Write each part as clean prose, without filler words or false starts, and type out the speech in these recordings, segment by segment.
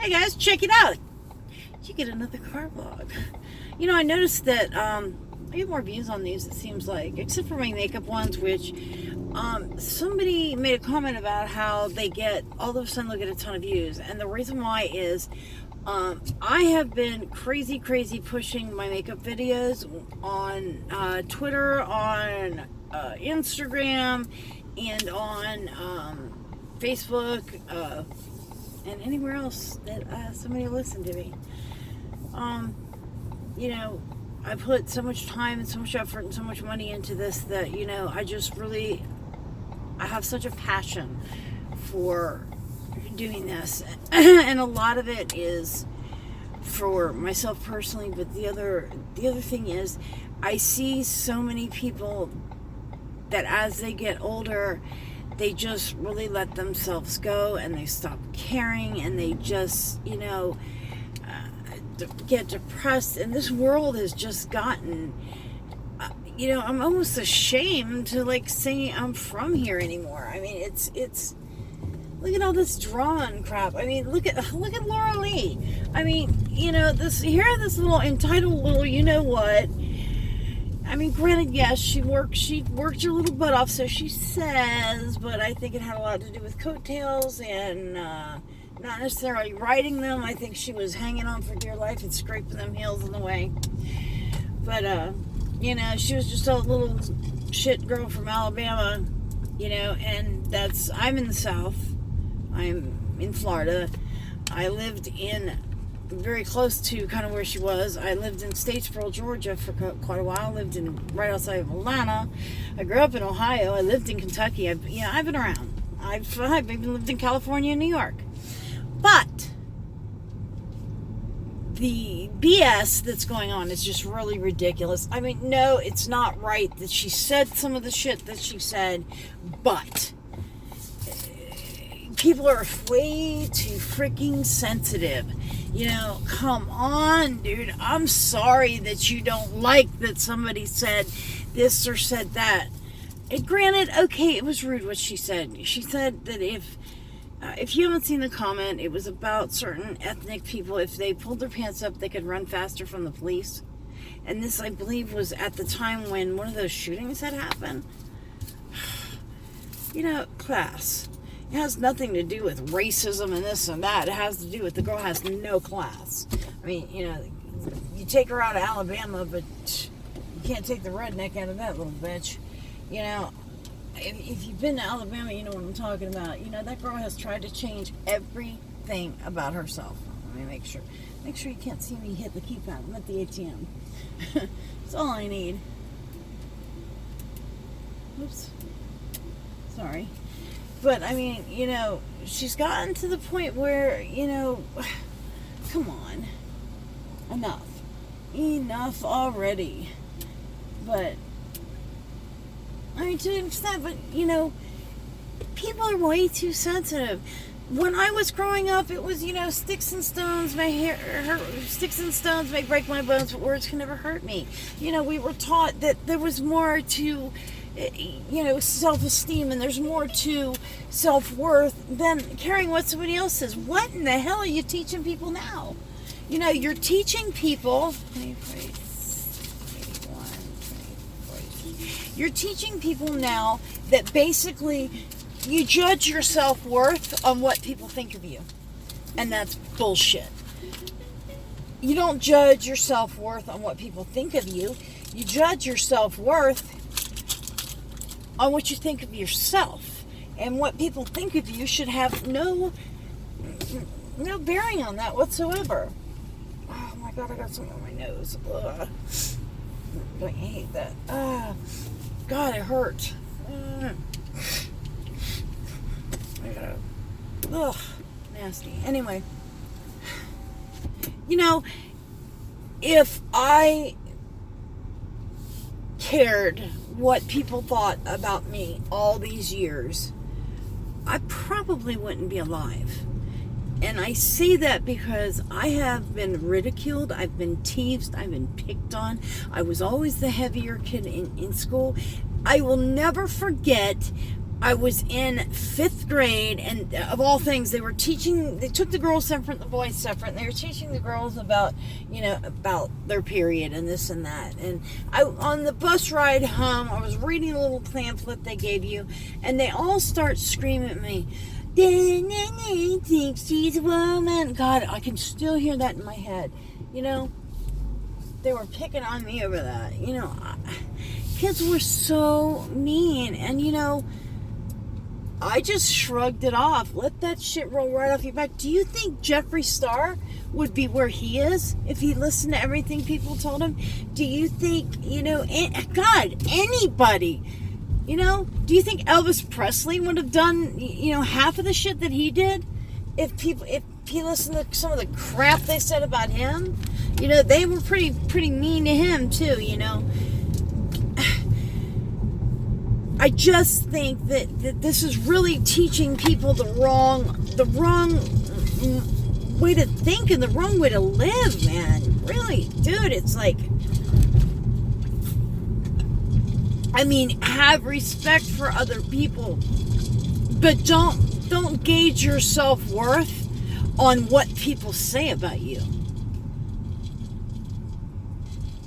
Hey guys, check it out. You get another car vlog. You know, I noticed that I get more views on these, it seems like, except for my makeup ones, which somebody made a comment about how they get, all of a sudden they'll get a ton of views. And the reason why is I have been crazy pushing my makeup videos on Twitter, on Instagram, and on Facebook, and anywhere else that somebody will listen to me. You know, I put so much time and so much effort and so much money into this that, you know, I have such a passion for doing this. And a lot of it is for myself personally, but the other thing is I see so many people that as they get older, they just really let themselves go and they stop caring and they just, you know, get depressed. And this world has just gotten, you know, I'm almost ashamed to like say I'm from here anymore. I mean, it's look at all this drama and crap. I mean, look at Laura Lee. I mean, you know, this little entitled little, you know what. I mean, granted, yes, she worked her little butt off, so she says, but I think it had a lot to do with coattails and not necessarily riding them. I think she was hanging on for dear life and scraping them heels in the way. But, you know, she was just a little shit girl from Alabama, you know, and I'm in the South. I'm in Florida. I lived very close to kind of where she was. I lived in Statesboro, Georgia for quite a while. I lived right outside of Atlanta. I grew up in Ohio. I lived in Kentucky. I've been around. I've even lived in California and New York. But the BS that's going on is just really ridiculous. I mean, no, it's not right that she said some of the shit that she said, but people are way too freaking sensitive. You know, come on, dude. I'm sorry that you don't like that somebody said this or said that. And granted, okay, it was rude what she said. She said that if you haven't seen the comment, it was about certain ethnic people. If they pulled their pants up, they could run faster from the police. And this, I believe, was at the time when one of those shootings had happened. You know, class. It has nothing to do with racism and this and that. It has to do with the girl has no class. I mean, you know, you take her out of Alabama, but you can't take the redneck out of that little bitch. You know, if you've been to Alabama, you know what I'm talking about. You know, that girl has tried to change everything about herself. Let me make sure you can't see me hit the keypad. I'm at the ATM. That's all I need. Oops. Sorry. But, I mean, you know, she's gotten to the point where, you know, come on. Enough already. But, I mean, to an extent, but, you know, people are way too sensitive. When I was growing up, it was, you know, sticks and stones may break my bones, but words can never hurt me. You know, we were taught that there was more to, you know, self-esteem, and there's more to self-worth than caring what somebody else says. What in the hell are you teaching people now? You know, you're teaching people, you're teaching people now that basically you judge your self-worth on what people think of you. And that's bullshit. You don't judge your self-worth on what people think of you. You judge your self-worth on what you think of yourself. And what people think of you should have no bearing on that whatsoever. Oh my God, I got something on my nose. Ugh. I hate that. God, it hurt. Ugh, nasty. Anyway, you know, if I cared what people thought about me all these years, I probably wouldn't be alive. And I say that because I have been ridiculed, I've been teased, I've been picked on. I was always the heavier kid in school. I will never forget, I was in 5th grade, and of all things, they took the girls separate, the boys separate, and they were teaching the girls about, about their period and this and that. And on the bus ride home, I was reading a little pamphlet they gave you, and they all start screaming at me, "Danny thinks she's a woman." God, I can still hear that in my head. They were picking on me over that. Kids were so mean, and I just shrugged it off. Let that shit roll right off your back. Do you think Jeffree Star would be where he is if he listened to everything people told him? Do you think, God, anybody, do you think Elvis Presley would have done, half of the shit that he did if he listened to some of the crap they said about him? They were pretty mean to him too, I just think that this is really teaching people the wrong way to think and the wrong way to live, man. Really, dude, it's like, have respect for other people, but don't gauge your self-worth on what people say about you.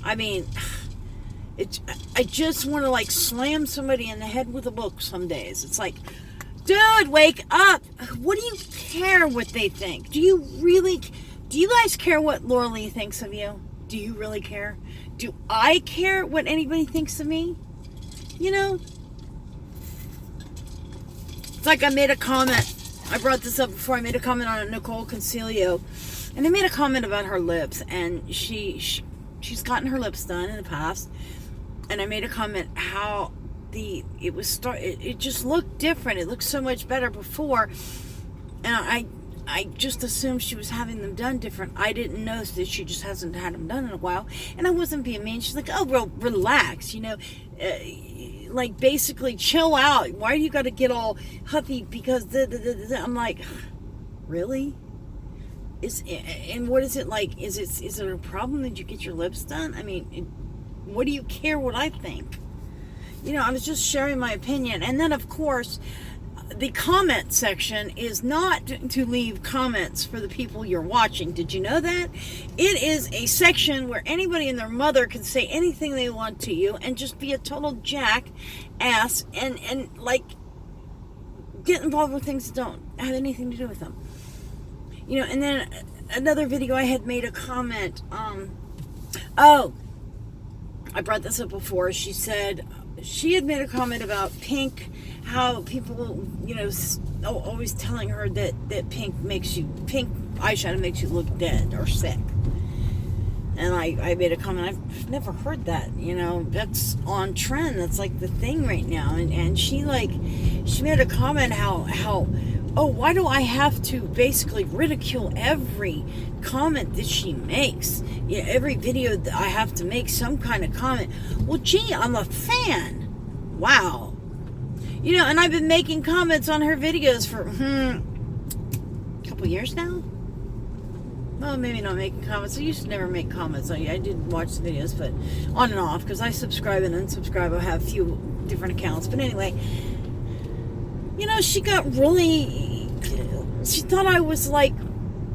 I just want to slam somebody in the head with a book some days. It's like, dude, wake up. What do you care what they think? Do you guys care what Laura Lee thinks of you? Do you really care? Do I care what anybody thinks of me? It's like I made a comment. I brought this up before. I made a comment on Nicole Concilio, and I made a comment about her lips, and she's gotten her lips done in the past. And I made a comment how it just looked different. It looked so much better before. And I just assumed she was having them done different. I didn't know that she just hasn't had them done in a while. And I wasn't being mean. She's like, "Oh, well, relax, basically chill out. Why do you got to get all huffy because I'm like, really? And what is it like? Is it a problem that you get your lips done? What do you care what I think? I was just sharing my opinion. And then, of course, the comment section is not to leave comments for the people you're watching. Did you know that? It is a section where anybody and their mother can say anything they want to you and just be a total jackass and get involved with things that don't have anything to do with them. And then another video I had made a comment, I brought this up before. She said she had made a comment about Pink, how people, always telling her that pink eyeshadow makes you look dead or sick. And I made a comment, I've never heard that, that's on trend. That's like the thing right now. And she made a comment how why do I have to basically ridicule every comment that she makes? Every video that I have to make some kind of comment. Well, gee, I'm a fan. Wow. And I've been making comments on her videos for a couple years now. Well, maybe not making comments. I used to never make comments. I did watch the videos, but on and off, because I subscribe and unsubscribe. I have a few different accounts. But anyway, she got really, she thought I was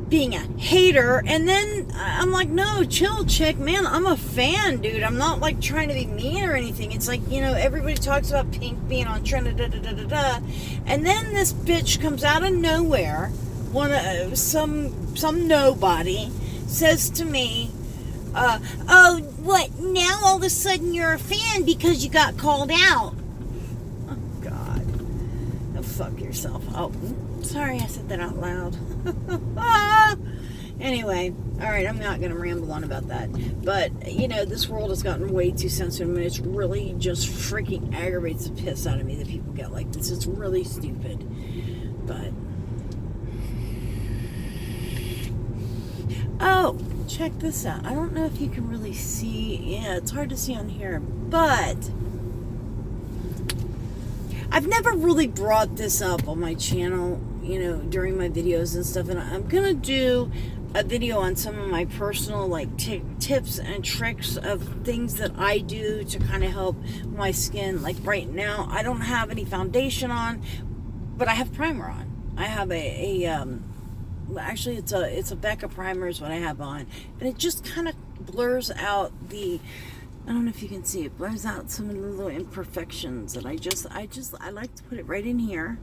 being a hater, and then I'm like, no, chill, chick, man, I'm a fan, dude. I'm not trying to be mean or anything. It's everybody talks about Pink being on trend, and then this bitch comes out of nowhere, some nobody says to me, oh, what, now all of a sudden you're a fan because you got called out? Oh, God. Go fuck yourself. Oh, sorry I said that out loud. Anyway, alright, I'm not going to ramble on about that. But, this world has gotten way too sensitive, and it's really just freaking aggravates the piss out of me that people get like this. It's really stupid. But, oh, check this out. I don't know if you can really see. Yeah, it's hard to see on here. But I've never really brought this up on my channel, during my videos and stuff. And I'm going to do a video on some of my personal like tips and tricks of things that I do to kind of help my skin. Like right now, I don't have any foundation on, but I have primer on. I have actually it's a Becca primer is what I have on, and it just kind of blurs out the, I don't know if you can see it, blurs out some of the little imperfections that I like to put it right in here.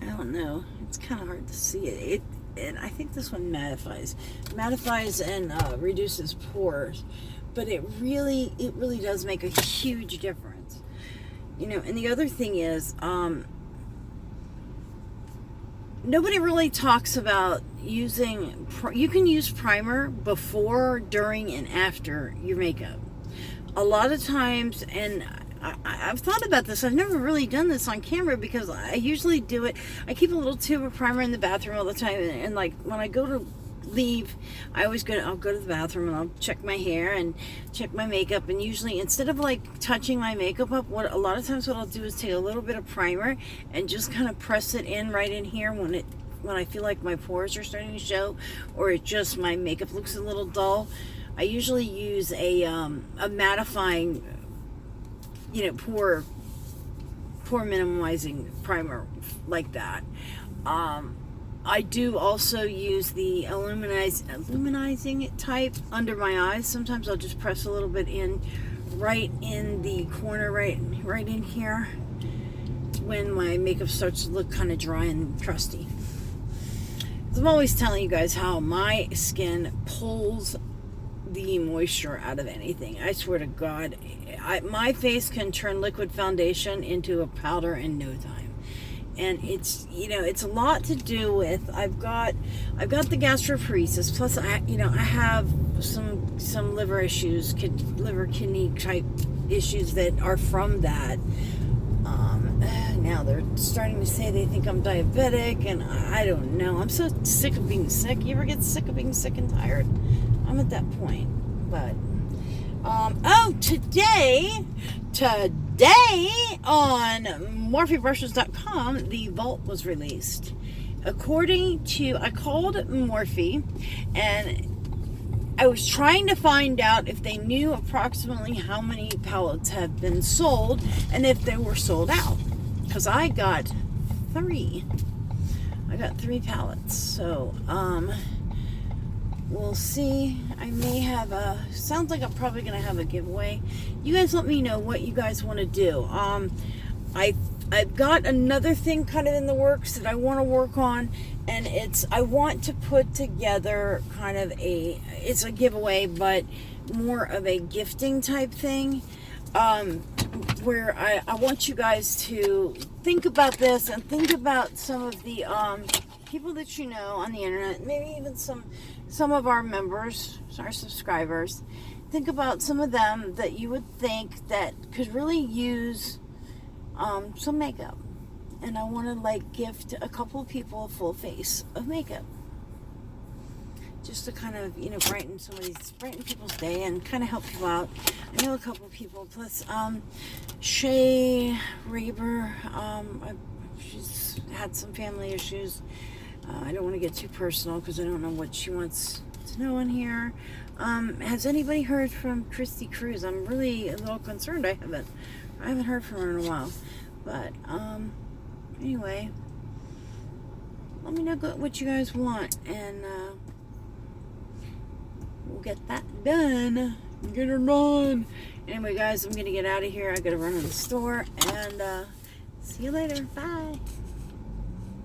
I don't know, it's kind of hard to see it. And I think this one mattifies and reduces pores, but it really does make a huge difference, you know. And the other thing is, nobody really talks about using, you can use primer before, during, and after your makeup. A lot of times, and I've thought about this, I've never really done this on camera because I usually do it, I keep a little tube of primer in the bathroom all the time, and like when I go to leave, I'll go to the bathroom and I'll check my hair and check my makeup, and usually instead of like touching my makeup up, a lot of times what I'll do is take a little bit of primer and just kind of press it in right in here when I feel like my pores are starting to show, or it just, my makeup looks a little dull. I usually use a mattifying, you know, pore minimizing primer like that. I do also use the illuminizing type under my eyes. Sometimes I'll just press a little bit in, right in the corner, right in here, when my makeup starts to look kind of dry and crusty. I'm always telling you guys how my skin pulls the moisture out of anything. I swear to God, my face can turn liquid foundation into a powder in no time. And it's, you know, it's a lot to do with, I've got the gastroparesis, plus I have some liver issues, liver kidney type issues that are from that. Now they're starting to say they think I'm diabetic, and I don't know. I'm so sick of being sick. You ever get sick of being sick and tired? I'm at that point. But today on MorpheBrushes.com, the Vault was released. According to, I called Morphe, and I was trying to find out if they knew approximately how many palettes have been sold and if they were sold out. Because I got 3. I got 3 palettes. So, we'll see. I may have sounds like I'm probably going to have a giveaway. You guys let me know what you guys want to do. I've got another thing kind of in the works that I want to work on, and I want to put together kind of it's a giveaway, but more of a gifting type thing, where I want you guys to think about this and think about some of the people that you know on the internet, maybe even some of our members, our subscribers. Think about some of them that you would think that could really use some makeup, and I want to like gift a couple of people a full face of makeup, just to kind of, you know, brighten people's day and kind of help people out. I know a couple of people, plus Shay Raber, she's had some family issues. I don't want to get too personal because I don't know what she wants to know in here. Has anybody heard from Christy Cruz? I'm really a little concerned. I haven't heard from her in a while. But anyway, let me know what you guys want, and we'll get that done. Get her done. Anyway, guys, I'm gonna get out of here. I gotta run to the store, and see you later. Bye.